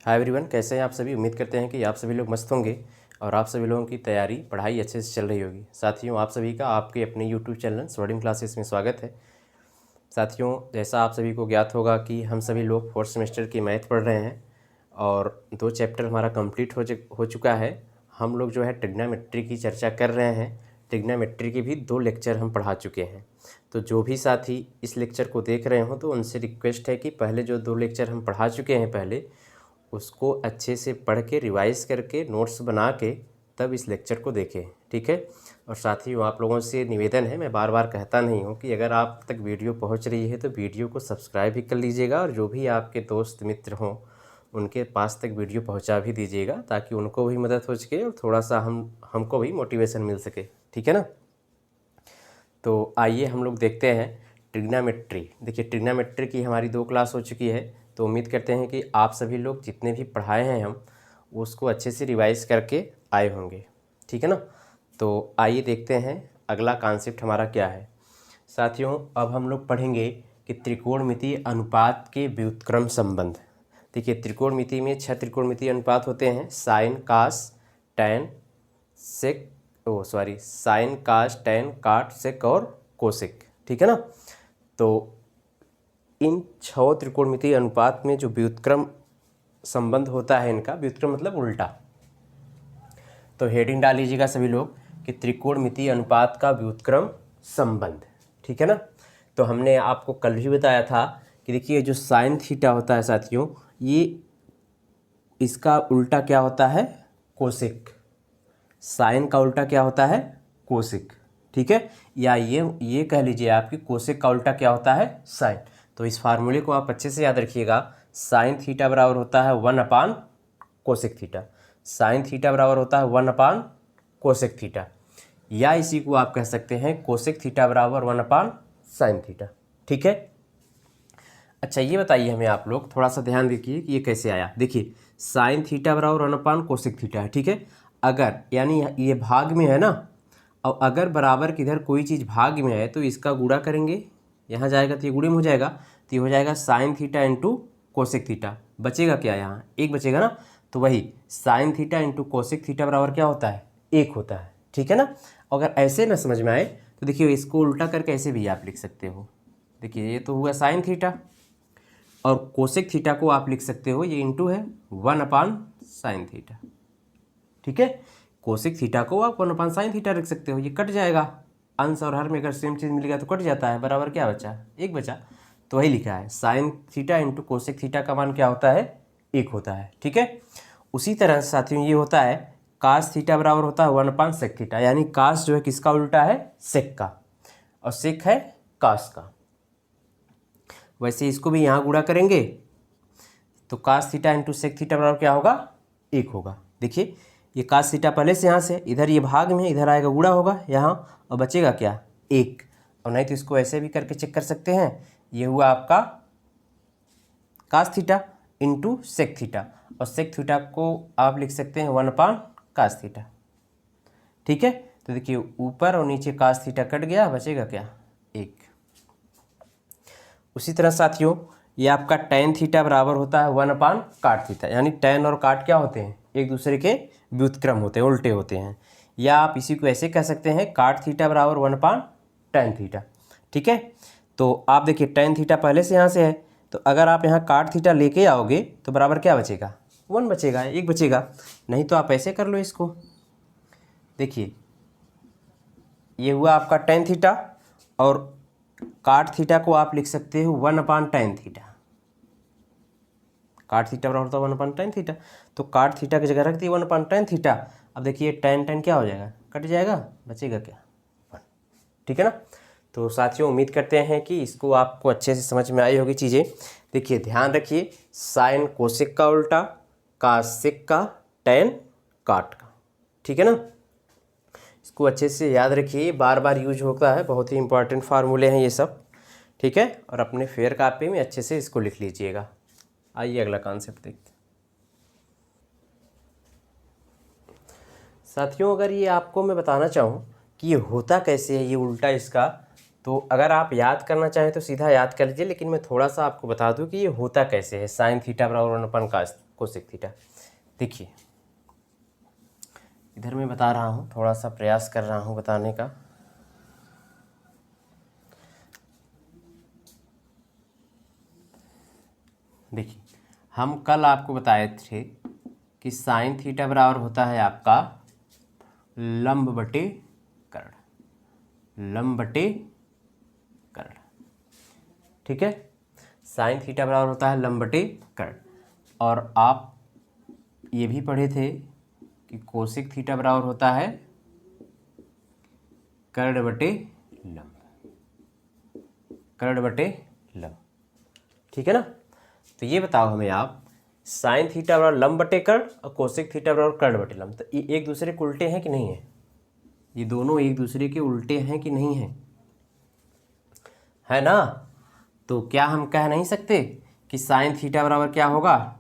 Hi everyone, कैसे हैं आप सभी। उम्मीद करते हैं कि आप सभी लोग मस्त होंगे और आप सभी लोगों की तैयारी पढ़ाई अच्छे से चल रही होगी। साथियों, आप सभी का आपके अपने यूट्यूब चैनल स्वर्णिम क्लासेस में स्वागत है। साथियों, जैसा आप सभी को ज्ञात होगा कि हम सभी लोग 4th सेमेस्टर की मैथ पढ़ रहे हैं और 2 चैप्टर हमारा कंप्लीट हो चुका है। हम लोग जो है ट्रिग्नोमेट्री की चर्चा कर रहे हैं। ट्रिग्नोमेट्री के भी 2 लेक्चर हम पढ़ा चुके हैं। तो जो भी साथी इस लेक्चर को देख रहे हो तो उनसे रिक्वेस्ट है कि पहले जो 2 लेक्चर हम पढ़ा चुके हैं पहले उसको अच्छे से पढ़ के रिवाइज़ करके नोट्स बना के तब इस लेक्चर को देखें, ठीक है। और साथ ही आप लोगों से निवेदन है, मैं बार बार कहता नहीं हूँ कि अगर आप तक वीडियो पहुँच रही है तो वीडियो को सब्सक्राइब भी कर लीजिएगा और जो भी आपके दोस्त मित्र हों उनके पास तक वीडियो पहुँचा भी दीजिएगा ताकि उनको भी मदद हो सके और थोड़ा सा हमको भी मोटिवेशन मिल सके, ठीक है ना। तो आइए हम लोग देखते हैं ट्रिग्नोमेट्री। देखिए, ट्रिग्नोमेट्री की हमारी 2 क्लास हो चुकी है, तो उम्मीद करते हैं कि आप सभी लोग जितने भी पढ़ाए हैं हम उसको अच्छे से रिवाइज़ करके आए होंगे, ठीक है ना। तो आइए देखते हैं अगला कॉन्सेप्ट हमारा क्या है। साथियों, अब हम लोग पढ़ेंगे कि त्रिकोणमितीय अनुपात के व्युत्क्रम संबंध। देखिए, त्रिकोणमिति में 6 त्रिकोणमितीय अनुपात होते हैं, साइन, कास, टैन, सेक साइन, कास, टैन, काट, सेक और कोसेक, ठीक है ना। तो इन 6 त्रिकोणमितीय अनुपात में जो व्युत्क्रम संबंध होता है, इनका व्युत्क्रम मतलब उल्टा, तो हेडिंग डाल लीजिएगा सभी लोग कि त्रिकोणमितीय अनुपात का व्युत्क्रम संबंध, ठीक है ना। तो हमने आपको कल भी बताया था कि देखिए जो साइन थीटा होता है साथियों, ये इसका उल्टा क्या होता है, कोसेक। साइन का उल्टा क्या होता है, कोसेक, ठीक है। या ये कह लीजिए आपकी कोसेक का उल्टा क्या होता है, साइन। तो इस फार्मूले को आप अच्छे से याद रखिएगा। साइन थीटा बराबर होता है 1 कोसेक थीटा। साइन थीटा बराबर होता है 1 कोसेक थीटा, या इसी को आप कह सकते हैं कोसेक थीटा बराबर 1 साइन थीटा, ठीक है। अच्छा, ये बताइए हमें आप लोग, थोड़ा सा ध्यान दीजिए कि ये कैसे आया। देखिए, साइन थीटा बराबर 1 कोसेक थीटा है, ठीक है। अगर यानी ये भाग में है ना, और अगर बराबर किधर कोई चीज़ भाग में है तो इसका गुणा करेंगे, यहाँ जाएगा तो ये गुणे में हो जाएगा, तो ये हो जाएगा sine theta into cosec theta. बचेगा क्या, यहाँ 1 बचेगा ना। तो वही sine theta into cosec theta बराबर क्या होता है, 1 होता है, ठीक है ना। अगर ऐसे ना समझ में आए तो देखिए इसको उल्टा करके ऐसे भी आप लिख सकते हो। देखिए, ये तो हुआ साइन थीटा और कोसेक थीटा को आप लिख सकते हो, ये इंटू है 1 साइन थीटा, ठीक है। कोसेक थीटा को आप 1 साइन थीटा रख सकते हो, ये कट जाएगा। अंश और हर में अगर सेम चीज़ मिल गया तो कट जाता है, बराबर क्या बचा, 1 बचा। तो वही लिखा है sine theta into cosec theta का मान क्या होता है, 1 होता है, ठीक है। उसी तरह से साथियों ये होता है कास थीटा बराबर होता है 1 सेक थीटा, यानी कास जो है किसका उल्टा है, सेक का, और सेक है कास का। वैसे इसको भी यहाँ गुणा करेंगे तो cos theta into sec theta बराबर क्या होगा, 1 होगा। देखिए, ये कास थीटा पहले से यहाँ से इधर ये भाग में, इधर आएगा गुणा होगा यहाँ, और बचेगा क्या, 1। और नहीं तो इसको ऐसे भी करके चेक कर सकते हैं, ये हुआ आपका cos theta into sec theta, और सेक थीटा को आप लिख सकते हैं 1 कास थीटा, ठीक है। तो देखिए ऊपर और नीचे कास थीटा कट गया, बचेगा क्या, 1। उसी तरह साथियों ये आपका टैन थीटा बराबर होता है 1 काट थीटा, यानी टैन और काट क्या होते हैं, एक दूसरे के व्युत्क्रम होते हैं, उल्टे होते हैं। या आप इसी को ऐसे कह सकते हैं काट थीटा बराबर 1 टैन थीटा, ठीक है। तो आप देखिए टैन थीटा पहले से यहाँ से है, तो अगर आप यहाँ काट थीटा लेके आओगे तो बराबर क्या बचेगा, 1 बचेगा, 1 बचेगा। नहीं तो आप ऐसे कर लो इसको, देखिए ये हुआ आपका टैन थीटा और काट थीटा को आप लिख सकते हो 1 टैन थीटा। काट थीटा बराबर होता है 1 टैन थीटा, तो काट थीटा की जगह रख दी 1 टैन थीटा। अब देखिए टैन टैन क्या हो जाएगा, कट जाएगा, बचेगा क्या, 1, ठीक है ना। तो साथियों उम्मीद करते हैं कि इसको आपको अच्छे से समझ में आई होगी चीज़ें। देखिए ध्यान रखिए, साइन कोसेक का उल्टा, कासेक का, टैन काट का, ठीक है ना। इसको अच्छे से याद रखिए, बार बार यूज होता है, बहुत ही इंपॉर्टेंट फार्मूले हैं ये सब, ठीक है। और अपने फेयर कॉपी में अच्छे से इसको लिख लीजिएगा। आइए अगला कॉन्सेप्ट देखते हैं। साथियों, अगर ये आपको मैं बताना चाहूँ कि ये होता कैसे है, ये उल्टा इसका, तो अगर आप याद करना चाहें तो सीधा याद कर लीजिए, लेकिन मैं थोड़ा सा आपको बता दूं कि ये होता कैसे है। साइन थीटा बराबर 1 कास कोसेक थीटा। देखिए इधर मैं बता रहा हूँ, थोड़ा सा प्रयास कर रहा हूँ बताने का। देखिए हम कल आपको बताए थे कि साइन थीटा बराबर होता है आपका लंब बटे कर्ण, लंब बटे कर्ण, ठीक है। साइन थीटा बराबर होता है लंब बटे कर्ण। और आप ये भी पढ़े थे कि कोसेक थीटा बराबर होता है कर्ण बटे लंब, कर्ण बटे लंब, ठीक है ना। तो ये बताओ हमें आप, साइन थीटा बराबर लंब बटे कर्ण और कोसेक थीटा बराबर कर्ण बटे लंब, तो ये एक दूसरे के उल्टे हैं कि नहीं है? ये दोनों एक दूसरे के उल्टे हैं कि नहीं है? है ना। तो क्या हम कह नहीं सकते कि साइन थीटा बराबर क्या होगा?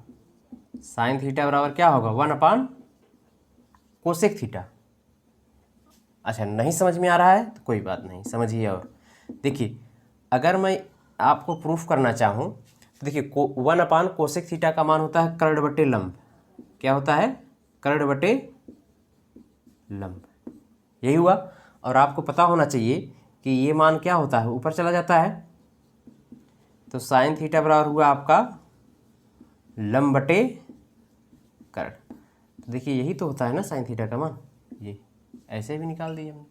साइन थीटा बराबर क्या होगा? 1 कोसेक थीटा। अच्छा नहीं समझ में आ रहा है तो कोई बात नहीं, समझिए। और देखिए अगर मैं आपको प्रूफ करना चाहूँ तो देखिए 1 कोसेक थीटा का मान होता है कर्ण बटे लंब। क्या होता है? कर्ण बटे लंब, यही हुआ। और आपको पता होना चाहिए कि ये मान क्या होता है, ऊपर चला जाता है। तो साइन थीटा बराबर हुआ आपका लंब बटे कर्ण। तो देखिए यही तो होता है ना साइन थीटा का मान, ये ऐसे भी निकाल दिए हमने,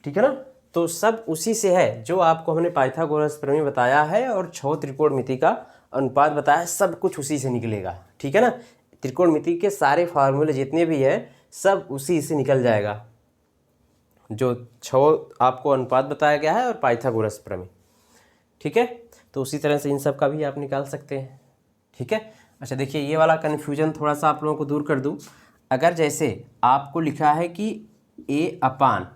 ठीक है ना। तो सब उसी से है जो आपको हमने पाइथागोरस प्रमेय बताया है और छह त्रिकोणमिति का अनुपात बताया है, सब कुछ उसी से निकलेगा, ठीक है ना। त्रिकोणमिति के सारे फार्मूले जितने भी हैं सब उसी से निकल जाएगा, जो छह आपको अनुपात बताया गया है और पाइथागोरस प्रमेय, ठीक है। तो उसी तरह से इन सब का भी आप निकाल सकते हैं, ठीक है। अच्छा देखिए ये वाला कन्फ्यूजन थोड़ा सा आप लोगों को दूर कर दूं। अगर जैसे आपको लिखा है कि ए अपान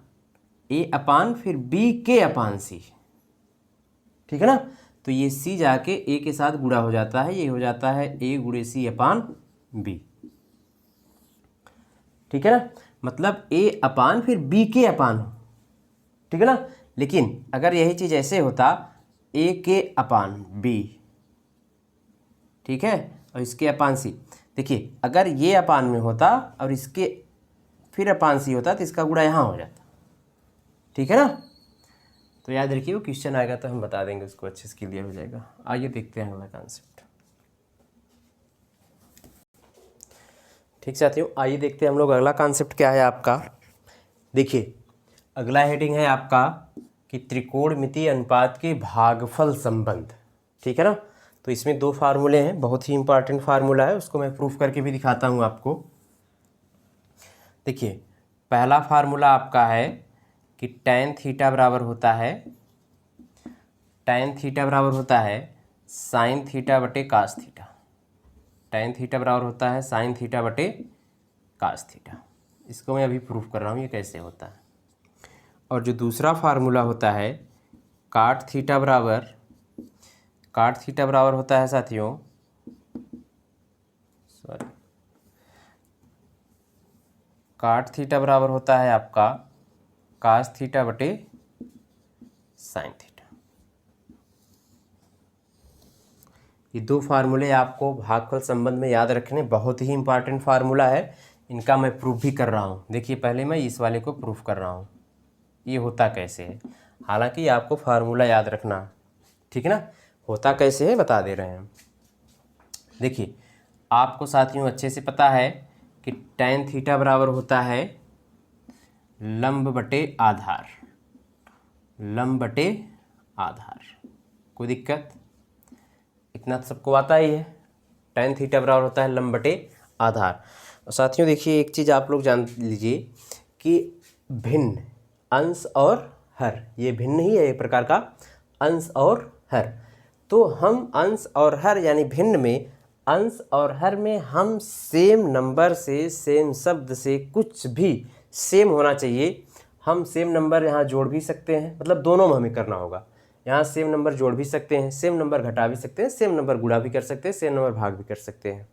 फिर बी के अपान सी, ठीक है ना। तो ये सी जाके ए के साथ गुणा हो जाता है, ये हो जाता है ए गुणे सी अपान बी, ठीक है ना। मतलब ए अपान फिर बी के अपान, ठीक है ना। लेकिन अगर यही चीज़ ऐसे होता ए के अपान बी, ठीक है, और इसके अपान सी। देखिए अगर ये अपान में होता और इसके फिर अपान सी होता तो इसका गुणा यहाँ हो जाता, ठीक है ना। तो याद रखिए वो क्वेश्चन आएगा तो हम बता देंगे उसको, अच्छे से क्लियर हो जाएगा। आइए देखते हैं अगला कॉन्सेप्ट। ठीक साथियों, आइए देखते हैं हम लोग अगला कॉन्सेप्ट क्या है आपका। देखिए अगला हेडिंग है आपका कि त्रिकोणमितीय अनुपात के भागफल संबंध, ठीक है ना। तो इसमें दो फार्मूले हैं, बहुत ही इंपॉर्टेंट फार्मूला है, उसको मैं प्रूफ करके भी दिखाता हूँ आपको। देखिए पहला फार्मूला आपका है कि tan थीटा बराबर होता है, tan थीटा बराबर होता है साइन थीटा बटे कास थीटा। tan थीटा बराबर होता है साइन थीटा बटे कास थीटा। इसको मैं अभी प्रूफ कर रहा हूँ ये कैसे होता है। और जो दूसरा फार्मूला होता है काट थीटा बराबर होता है साथियों, सॉरी, काट थीटा बराबर होता है आपका कास थीटा बटे साइन थीटा। ये दो फार्मूले आपको भागफल संबंध में याद रखने, बहुत ही इंपॉर्टेंट फार्मूला है, इनका मैं प्रूफ भी कर रहा हूँ। देखिए पहले मैं इस वाले को प्रूफ कर रहा हूँ ये होता कैसे है, हालांकि आपको फार्मूला याद रखना, ठीक है ना। होता कैसे है बता दे रहे हैं। देखिए आपको साथियों अच्छे से पता है कि tan थीटा बराबर होता है लंब बटे आधार, लंब बटे आधार। कोई दिक्कत? इतना तो सबको आता ही है, tan थीटा बराबर होता है लंब बटे आधार। और साथियों देखिए एक चीज़ आप लोग जान लीजिए कि भिन्न अंश और हर, ये भिन्न ही है एक प्रकार का अंश और हर। तो हम अंश और हर यानी भिन्न में, अंश और हर में हम सेम नंबर से, सेम शब्द से कुछ भी सेम होना चाहिए। हम सेम नंबर यहाँ जोड़ भी सकते हैं, मतलब दोनों में हमें करना होगा। यहाँ सेम नंबर जोड़ भी सकते हैं, सेम नंबर घटा भी सकते हैं, सेम नंबर गुणा भी कर सकते हैं, सेम नंबर भाग भी कर सकते हैं,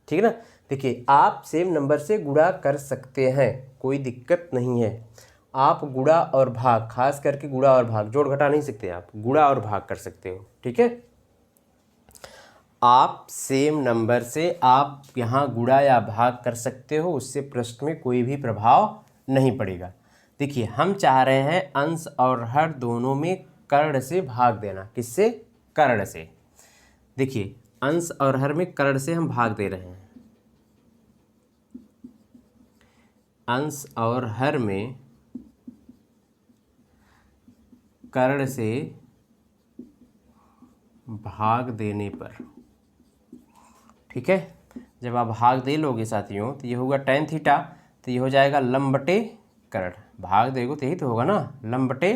ठीक है ना। देखिए आप सेम नंबर से गुणा कर सकते हैं, कोई दिक्कत नहीं है। आप गुणा और भाग, खास करके गुणा और भाग, जोड़ घटा नहीं सकते, आप गुणा और भाग कर सकते हो, ठीक है। आप सेम नंबर से आप यहाँ गुणा या भाग कर सकते हो, उससे प्रश्न में कोई भी प्रभाव नहीं पड़ेगा। देखिए हम चाह रहे हैं अंश और हर दोनों में कर्ण से भाग देना। किससे? कर्ण से। देखिए अंश और हर में कर्ण से हम भाग दे रहे हैं। अंश और हर में कर्ण से भाग देने पर, ठीक है, जब आप भाग दे लोगे साथियों तो ये होगा tan थीटा, तो ये हो जाएगा लंब बटे कर्ण। भाग देगो तो यही तो होगा ना, लंब बटे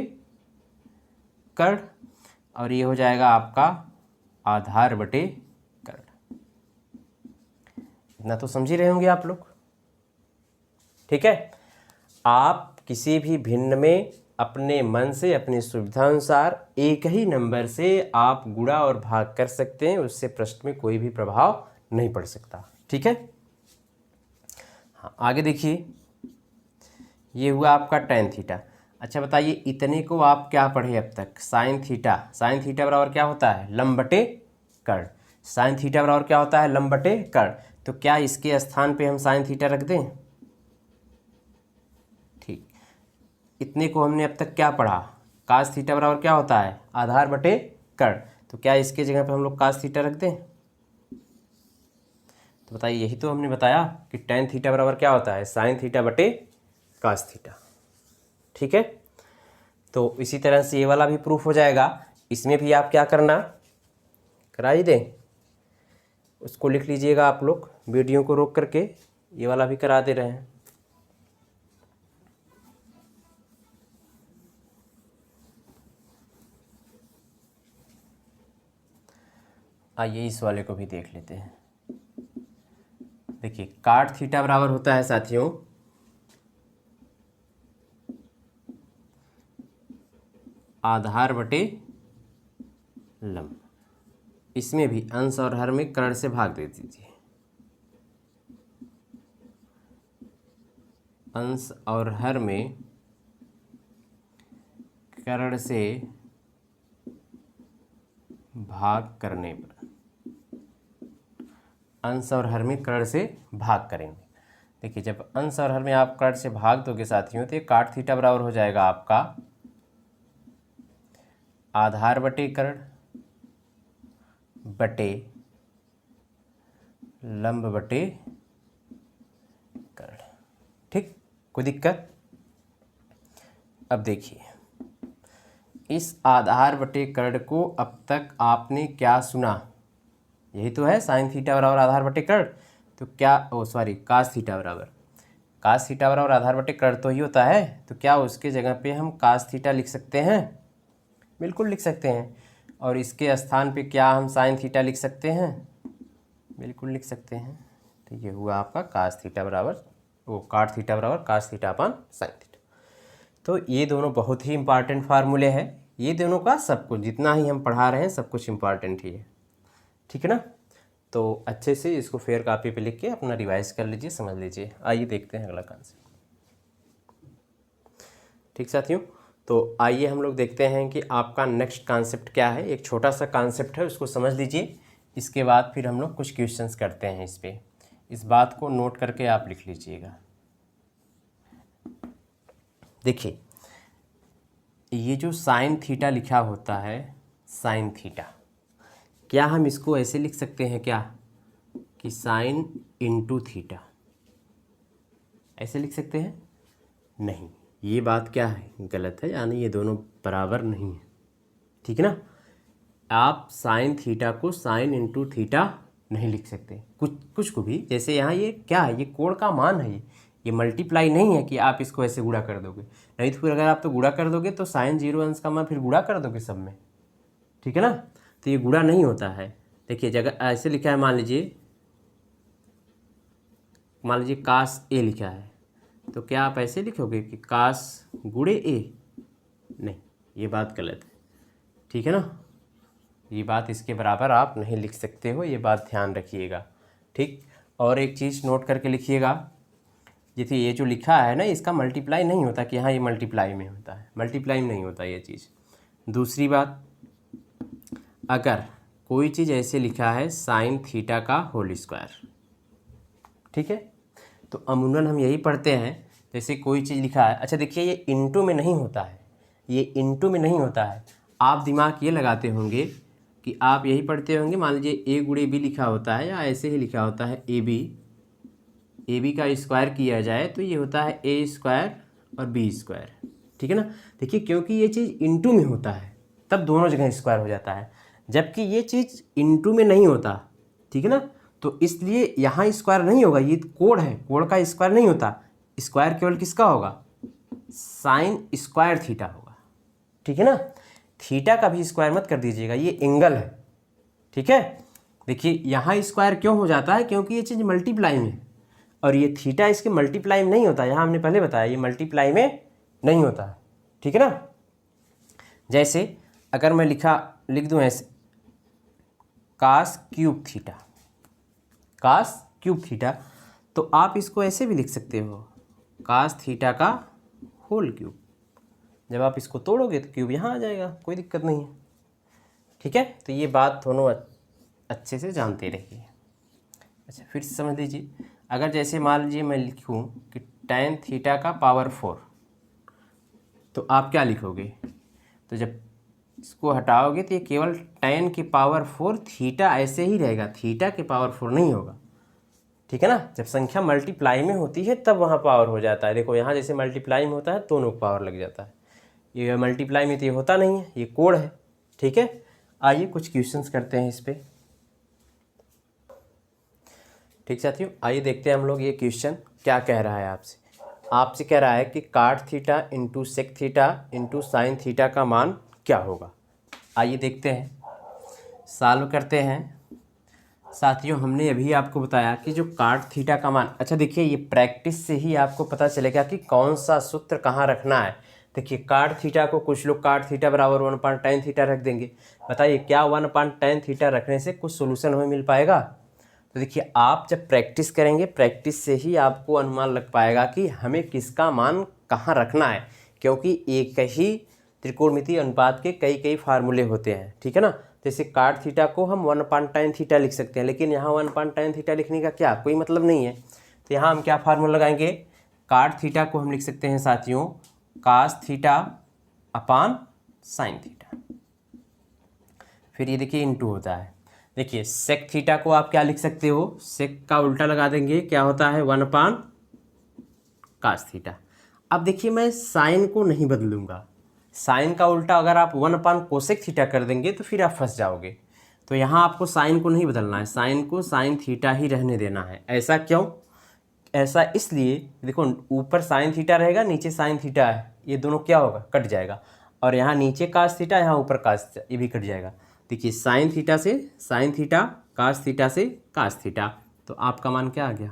कर्ण, और ये हो जाएगा आपका आधार बटे कर्ण। इतना तो समझ ही रहे होंगे आप लोग, ठीक है। आप किसी भी भिन्न में अपने मन से अपनी सुविधा अनुसार एक ही नंबर से आप गुणा और भाग कर सकते हैं, उससे प्रश्न में कोई भी प्रभाव नहीं पड़ सकता, ठीक है। हाँ आगे देखिए, ये हुआ आपका tan थीटा। अच्छा बताइए इतने को आप क्या पढ़े अब तक? sin theta. sin थीटा बराबर क्या होता है? लंब बटे कर्ण। sin थीटा बराबर क्या होता है? लंब बटे कर्ण। तो क्या इसके स्थान पे हम sin थीटा रख दें? ठीक। इतने को हमने अब तक क्या पढ़ा? cos थीटा बराबर क्या होता है? आधार बटे कर्ण। तो क्या इसके जगह पे हम लोग cos थीटा रख दें? तो बताइए, यही तो हमने बताया कि tan थीटा बराबर क्या होता है? sin थीटा बटे cos थीटा, ठीक है। तो इसी तरह से ये वाला भी प्रूफ हो जाएगा। इसमें भी आप क्या करना, करा ही दें, उसको लिख लीजिएगा आप लोग, वीडियो को रोक करके ये वाला भी करा दे रहे हैं। आइए इस वाले को भी देख लेते हैं। देखिए काट थीटा बराबर होता है साथियों आधार बटे लंब। इसमें भी अंश और हर में कर्ण से भाग दे दीजिए। अंश और हर में कर्ण से भाग करने पर, अंश और हर में कर्ण से भाग करेंगे। देखिए जब अंश और हर में आप कर्ण से भाग दोगे साथियों तो काट थीटा बराबर हो जाएगा आपका आधार बटे कर्ण बटे लंब बटे कर्ण, ठीक। कोई दिक्कत? अब देखिए इस आधार बटे कर्ण को अब तक आपने क्या सुना? यही तो है साइन थीटा बराबर आधार बटे कर्ण। तो क्या कास थीटा बराबर आधार बटे कर्ण तो ही होता है। तो क्या उसके जगह पे हम कास थीटा लिख सकते हैं? बिल्कुल लिख सकते हैं। और इसके स्थान पे क्या हम साइन थीटा लिख सकते हैं? बिल्कुल लिख सकते हैं। तो ये हुआ आपका कास थीटा बराबर काट थीटा बराबर cos theta upon sine theta. तो ये दोनों बहुत ही इंपॉर्टेंट फार्मूले हैं। ये दोनों का सब कुछ जितना ही हम पढ़ा रहे हैं सब कुछ इंपॉर्टेंट ही है, ठीक है ना। तो अच्छे से इसको फेयर कॉपी पे लिख के अपना रिवाइज कर लीजिए, समझ लीजिए। आइए देखते हैं अगला कॉन्सेप्ट, ठीक साथियों। तो आइए हम लोग देखते हैं कि आपका नेक्स्ट कॉन्सेप्ट क्या है। एक छोटा सा कॉन्सेप्ट है, उसको समझ लीजिए। इसके बाद फिर हम लोग कुछ क्वेश्चंस करते हैं इस पर। इस बात को नोट करके आप लिख लीजिएगा। देखिए ये जो साइन थीटा लिखा होता है, साइन थीटा, क्या हम इसको ऐसे लिख सकते हैं क्या कि साइन इंटू थीटा? ऐसे लिख सकते हैं? नहीं, ये बात क्या है? गलत है, यानी ये दोनों बराबर नहीं है, ठीक है ना। आप साइन थीटा को साइन इंटू थीटा नहीं लिख सकते कुछ को भी। जैसे यहाँ ये क्या है? ये कोण का मान है, ये मल्टीप्लाई नहीं है कि आप इसको ऐसे गुणा कर दोगे। नहीं तो फिर अगर आप तो गुणा कर दोगे तो साइन 0 अंश का मान फिर गुणा कर दोगे सब में, ठीक है ना। तो ये गुणा नहीं होता है। देखिए जगह ऐसे लिखा है, मान लीजिए कास ए लिखा है, तो क्या आप ऐसे लिखोगे कि कास गुणे ए? नहीं, ये बात गलत है, ठीक है ना। ये बात इसके बराबर आप नहीं लिख सकते हो, ये बात ध्यान रखिएगा, ठीक। और एक चीज़ नोट करके लिखिएगा, जैसे ये जो लिखा है ना, इसका मल्टीप्लाई नहीं होता कि हाँ ये मल्टीप्लाई में होता है, मल्टीप्लाई में नहीं होता ये चीज़। दूसरी बात, अगर कोई चीज़ ऐसे लिखा है साइन थीटा का होल स्क्वायर, ठीक है। तो अमूमन हम यही पढ़ते हैं, जैसे कोई चीज़ लिखा है। अच्छा देखिए, ये इंटू में नहीं होता है, ये इंटू में नहीं होता है। आप दिमाग ये लगाते होंगे कि आप यही पढ़ते होंगे, मान लीजिए ए गुणे बी लिखा होता है या ऐसे ही लिखा होता है ए बी का स्क्वायर किया जाए तो ये होता है ए स्क्वायर और बी स्क्वायर, ठीक है ना। देखिए क्योंकि ये चीज़ इंटू में होता है तब दोनों जगह स्क्वायर हो जाता है, जबकि ये चीज़ इंटू में नहीं होता, ठीक है ना। तो इसलिए यहाँ स्क्वायर नहीं होगा, ये कोड है, कोड का स्क्वायर नहीं होता। स्क्वायर केवल किसका होगा, साइन स्क्वायर थीटा होगा, ठीक है ना। थीटा का भी स्क्वायर मत कर दीजिएगा, ये एंगल है, ठीक है। देखिए यहाँ स्क्वायर क्यों हो जाता है, क्योंकि ये चीज़ मल्टीप्लाई में, और ये थीटा इसके मल्टीप्लाई में नहीं होता। यहाँ हमने पहले बताया ये मल्टीप्लाई में नहीं होता है, ठीक है ना। जैसे अगर मैं लिख दूँ ऐसे cos cube theta, cos cube theta, तो आप इसको ऐसे भी लिख सकते हो, कास थीटा का होल क्यूब। जब आप इसको तोड़ोगे तो क्यूब यहाँ आ जाएगा, कोई दिक्कत नहीं है, ठीक है। तो ये बात दोनों अच्छे से जानते रहिए। अच्छा फिर से समझ लीजिए, अगर जैसे मान लीजिए मैं लिखूँ कि tan थीटा का पावर 4, तो आप क्या लिखोगे, तो जब इसको हटाओगे तो ये केवल tan की पावर 4, थीटा ऐसे ही रहेगा, थीटा के पावर 4 नहीं होगा, ठीक है ना। जब संख्या मल्टीप्लाई में होती है तब वहाँ पावर हो जाता है। देखो यहाँ जैसे मल्टीप्लाई में होता है दोनों को पावर लग जाता है, ये मल्टीप्लाई में तो ये होता नहीं है, ये कोड है, ठीक है। आइए कुछ क्वेश्चंस करते हैं इस पर, ठीक साथियों। आइए देखते हैं हम लोग ये क्वेश्चन क्या कह रहा है आपसे। आपसे कह रहा है कि cot theta into sec theta into sine theta का मान क्या होगा। आइए देखते हैं, सॉल्व करते हैं। साथियों हमने अभी आपको बताया कि जो काट थीटा का मान, अच्छा देखिए ये प्रैक्टिस से ही आपको पता चलेगा कि कौन सा सूत्र कहाँ रखना है। देखिए काट थीटा को कुछ लोग काट थीटा बराबर 1/tan थीटा रख देंगे। बताइए क्या 1/tan थीटा रखने से कुछ सोल्यूशन हमें मिल पाएगा। तो देखिए आप जब प्रैक्टिस करेंगे, प्रैक्टिस से ही आपको अनुमान लग पाएगा कि हमें किसका मान कहाँ रखना है, क्योंकि एक ही त्रिकोणमितीय अनुपात के कई कई फार्मूले होते हैं, ठीक है ना। जैसे काट थीटा को हम 1/tan थीटा लिख सकते हैं, लेकिन यहाँ 1/tan थीटा लिखने का क्या कोई मतलब नहीं है। तो यहाँ हम क्या फार्मूला लगाएंगे, काट थीटा को हम लिख सकते हैं साथियों cos theta upon sine theta, फिर ये देखिए इंटू होता है। देखिए सेक थीटा को आप क्या लिख सकते हो, सेक का उल्टा लगा देंगे, क्या होता है 1/कास थीटा। अब देखिए मैं साइन को नहीं बदलूंगा, साइन का उल्टा अगर आप 1/कोसेक थीटा कर देंगे तो फिर आप फंस जाओगे। तो यहाँ आपको साइन को नहीं बदलना है, साइन को साइन थीटा ही रहने देना है। ऐसा क्यों, ऐसा इसलिए देखो ऊपर साइन थीटा रहेगा, नीचे साइन थीटा है, ये दोनों क्या होगा कट जाएगा, और यहाँ नीचे कास थीटा, यहाँ ऊपर कास थीटा, ये भी कट जाएगा। देखिए साइन थीटा से साइन थीटा, कास थीटा से कास थीटा, तो आपका मान क्या आ गया,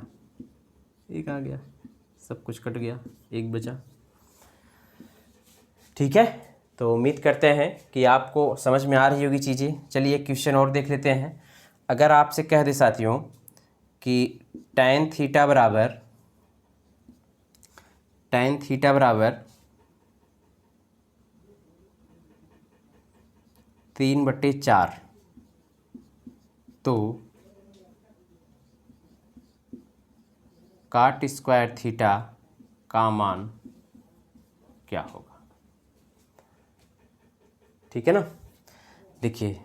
एक आ गया, सब कुछ कट गया, एक बचा, ठीक है। तो उम्मीद करते हैं कि आपको समझ में आ रही होगी चीज़ें। चलिए एक क्वेश्चन और देख लेते हैं। अगर आपसे कह दे साथियों कि tan थीटा बराबर 3/4, तो काट स्क्वायर थीटा का मान क्या होगा, ठीक है ना। देखिए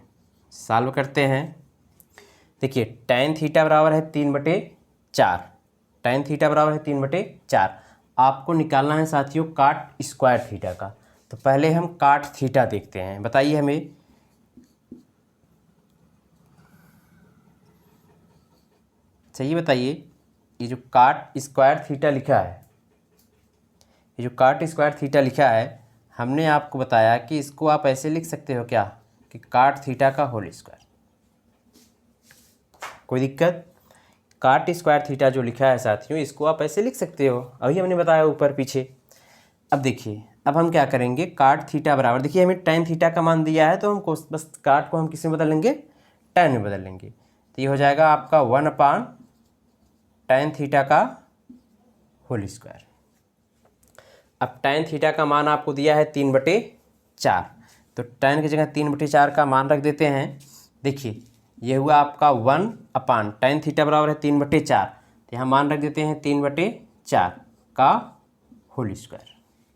सॉल्व करते हैं। देखिए tan थीटा बराबर है 3/4, tan थीटा बराबर है 3/4। आपको निकालना है साथियों काट स्क्वायर थीटा का। तो पहले हम काट थीटा देखते हैं, बताइए हमें। सही बताइए, ये जो काट स्क्वायर थीटा लिखा है, ये जो काट स्क्वायर थीटा लिखा है, हमने आपको बताया कि इसको आप ऐसे लिख सकते हो क्या कि काट थीटा का होल स्क्वायर। कोई दिक्कत, काट स्क्वायर थीटा जो लिखा है साथियों, इसको आप ऐसे लिख सकते हो, अभी हमने बताया ऊपर पीछे। अब देखिए अब हम क्या करेंगे, काट थीटा बराबर, देखिए हमें tan थीटा का मान दिया है, तो हमको बस काट को हम किस में बदल लेंगे, tan में बदल लेंगे। तो ये हो जाएगा आपका 1/tan थीटा का होल स्क्वायर। अब tan थीटा का मान आपको दिया है 3/4, तो tan की जगह 3/4 का मान रख देते हैं। देखिए ये हुआ आपका 1 tan थीटा बराबर है 3/4, तो यहाँ मान रख देते हैं 3/4 का होल स्क्वायर।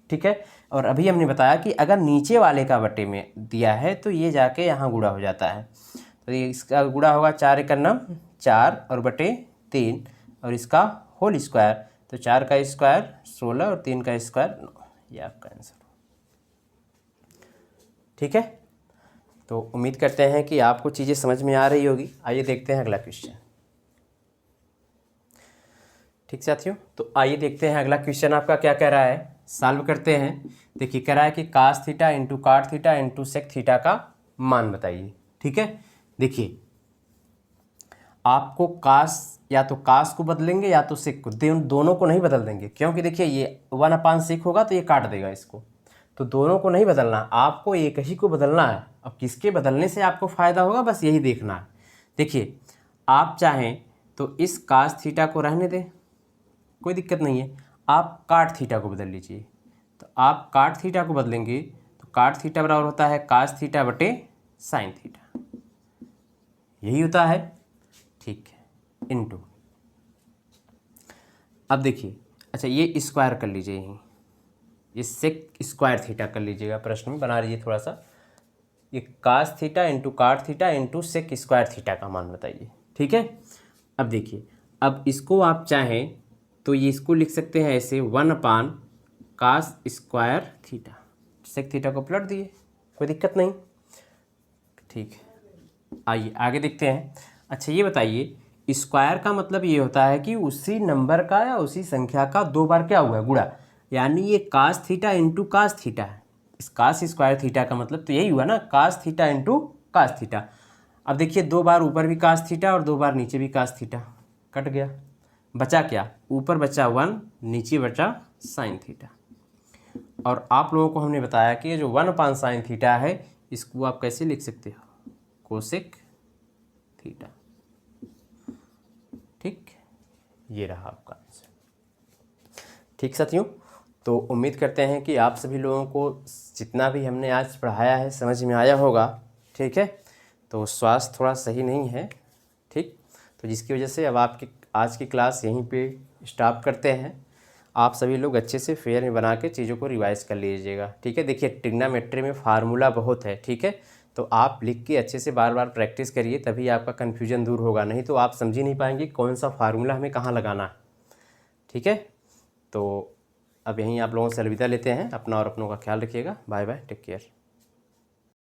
ठीक है, और अभी हमने बताया कि अगर नीचे वाले का बटे में दिया है तो ये जाके यहाँ गुणा हो जाता है, तो ये इसका गुणा होगा 4 × 9 4 और बटे 3 और इसका होल स्क्वायर, तो 4 का स्क्वायर 16 और 3 का स्क्वायर 9, ये आपका आंसर। ठीक है, तो उम्मीद करते हैं कि आपको चीज़ें समझ में आ रही होगी। आइए देखते हैं अगला क्वेश्चन। ठीक साथियों, तो आइए देखते हैं अगला क्वेश्चन आपका क्या कह रहा है, सॉल्व करते हैं। देखिए कह रहा है कि cos theta into cot theta into sec theta का मान बताइए। ठीक है, देखिए आपको कास या तो कास को बदलेंगे या तो सेक को, दोनों को नहीं बदल देंगे, क्योंकि देखिए ये 1/6 होगा तो ये काट देगा इसको, तो दोनों को नहीं बदलना, आपको एक ही को बदलना है। अब किसके बदलने से आपको फ़ायदा होगा बस यही देखना है। देखिए आप चाहें तो इस कास थीटा को रहने दें, कोई दिक्कत नहीं है, आप काट थीटा को बदल लीजिए। तो आप काट थीटा को बदलेंगे तो काट थीटा बराबर होता है कास थीटा बटे साइन थीटा, यही होता है। ठीक है, इनटू, अब देखिए अच्छा ये स्क्वायर कर लीजिए, यहीं ये सेक स्क्वायर थीटा कर लीजिएगा, प्रश्न में बना लीजिए थोड़ा सा। ये cos theta into cot theta into sec square theta का मान बताइए। ठीक है, अब देखिए अब इसको आप चाहें तो ये इसको लिख सकते हैं ऐसे 1/cos square theta, sec theta को पलट दिए, कोई दिक्कत नहीं। ठीक है, आइए आगे देखते हैं। अच्छा ये बताइए स्क्वायर का मतलब ये होता है कि उसी नंबर का या उसी संख्या का 2 बार क्या हुआ है गुणा, यानी ये cos theta into cos theta है। इस कास स्क्वायर थीटा का मतलब तो यही हुआ ना, cos theta into cos theta. अब देखिए 2 बार ऊपर भी कास थीटा और 2 बार नीचे भी कास थीटा, कट गया, बचा क्या, ऊपर बचा 1, नीचे बचा साइन थीटा। और आप लोगों को हमने बताया कि ये जो 1/sin थीटा है इसको आप कैसे लिख सकते हो, कोसेक थीटा। ठीक, ये रहा आपका आंसर। ठीक साथियों, तो उम्मीद करते हैं कि आप सभी लोगों को जितना भी हमने आज पढ़ाया है समझ में आया होगा। ठीक है, तो स्वास्थ्य थोड़ा सही नहीं है, ठीक, तो जिसकी वजह से अब आपकी आज की क्लास यहीं पे स्टॉप करते हैं। आप सभी लोग अच्छे से फेयर में बना के चीज़ों को रिवाइज कर लीजिएगा। ठीक है, देखिए ट्रिग्नोमेट्री में फार्मूला बहुत है, ठीक है, तो आप लिख के अच्छे से बार बार प्रैक्टिस करिए, तभी आपका कन्फ्यूजन दूर होगा, नहीं तो आप समझ ही नहीं पाएंगे कौन सा फार्मूला हमें कहाँ लगाना है। ठीक है, तो अब यहीं आप लोगों से अलविदा लेते हैं। अपना और अपनों का ख्याल रखिएगा। Bye bye, take care.